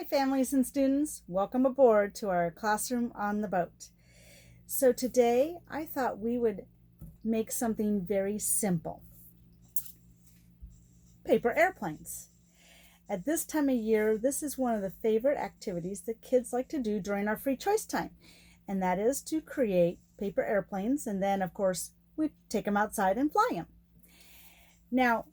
Hi families and students, welcome aboard to our classroom on the boat. So today I thought we would make something very simple. Paper airplanes. At this time of year, this is one of the favorite activities that kids like to do during our free choice time, and that is to create paper airplanes, and then of course we take them outside and fly them. Now,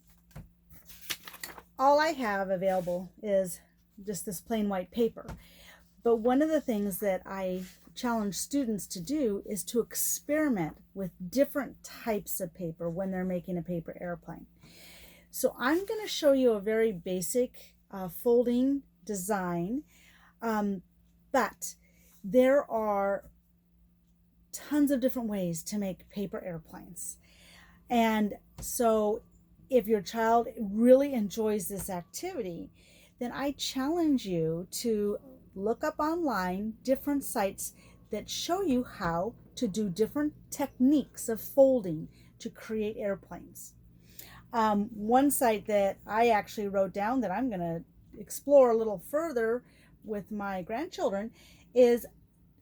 all I have available is just this plain white paper. But one of the things that I challenge students to do is to experiment with different types of paper when they're making a paper airplane. So I'm going to show you a very basic folding design, but there are tons of different ways to make paper airplanes. And so if your child really enjoys this activity, then I challenge you to look up online different sites that show you how to do different techniques of folding to create airplanes. One site that I actually wrote down that I'm going to explore a little further with my grandchildren is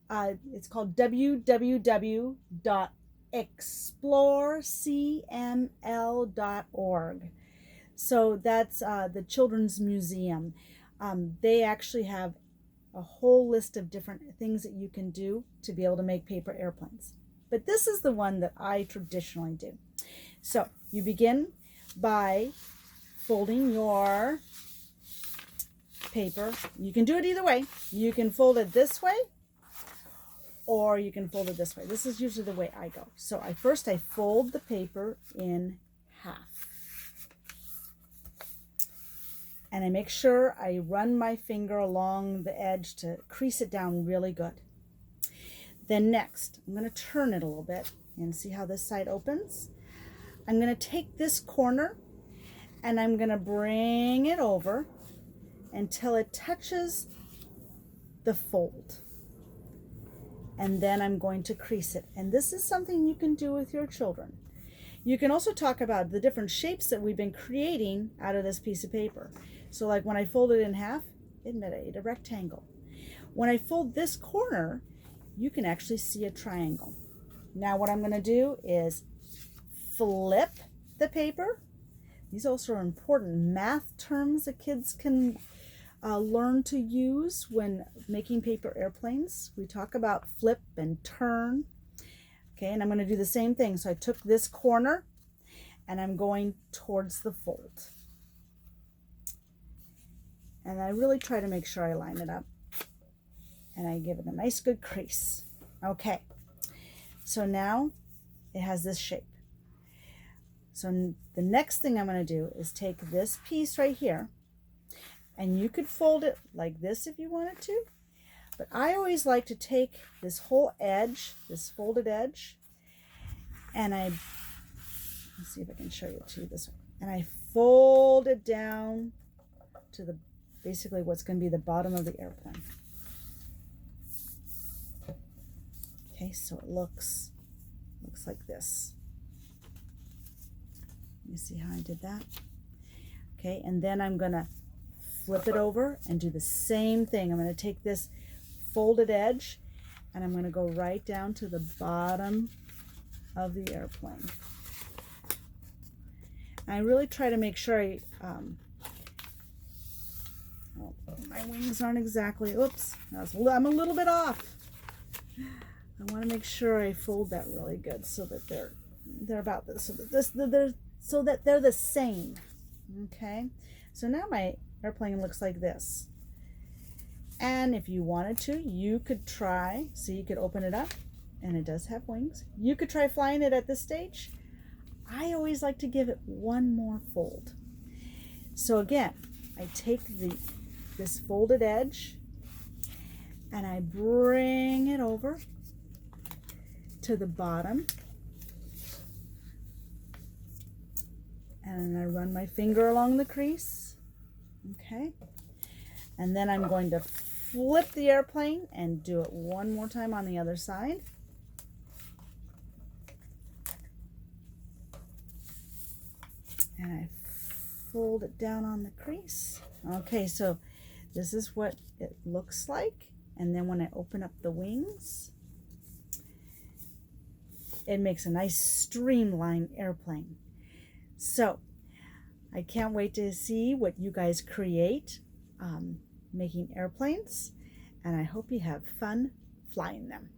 it's called www.explorecml.org. So that's the Children's Museum. They actually have a whole list of different things that you can do to be able to make paper airplanes. But this is the one that I traditionally do. So you begin by folding your paper. You can do it either way. You can fold it this way or you can fold it this way. This is usually the way I go. So first I fold the paper in half. And I make sure I run my finger along the edge to crease it down really good. Then next, I'm going to turn it a little bit and see how this side opens. I'm going to take this corner and I'm going to bring it over until it touches the fold. And then I'm going to crease it. And this is something you can do with your children. You can also talk about the different shapes that we've been creating out of this piece of paper. So like when I fold it in half, it made a rectangle. When I fold this corner, you can actually see a triangle. Now what I'm going to do is flip the paper. These also are important math terms that kids can learn to use when making paper airplanes. We talk about flip and turn. Okay, and I'm going to do the same thing. So I took this corner and I'm going towards the fold. And I really try to make sure I line it up. And I give it a nice good crease. Okay, so now it has this shape. So the next thing I'm going to do is take this piece right here. And you could fold it like this if you wanted to. But I always like to take this whole edge, this folded edge, and let's see if I can show you it to you this way. And I fold it down to basically what's going to be the bottom of the airplane. Okay, so it looks like this. You see how I did that? Okay, and then I'm going to flip it over and do the same thing. I'm going to take this folded edge and I'm going to go right down to the bottom of the airplane. I really try to make sure my wings aren't exactly, oops, I'm a little bit off. I want to make sure I fold that really good so that they're about this, so that they're the same. Okay, so now my airplane looks like this. And if you wanted to, you could try, so you could open it up, and it does have wings. You could try flying it at this stage. I always like to give it one more fold. So again, I take this folded edge and I bring it over to the bottom. And I run my finger along the crease. Okay. And then I'm going to flip the airplane and do it one more time on the other side. And I fold it down on the crease. Okay, so this is what it looks like. And then when I open up the wings, it makes a nice streamlined airplane. So I can't wait to see what you guys create making airplanes, and I hope you have fun flying them.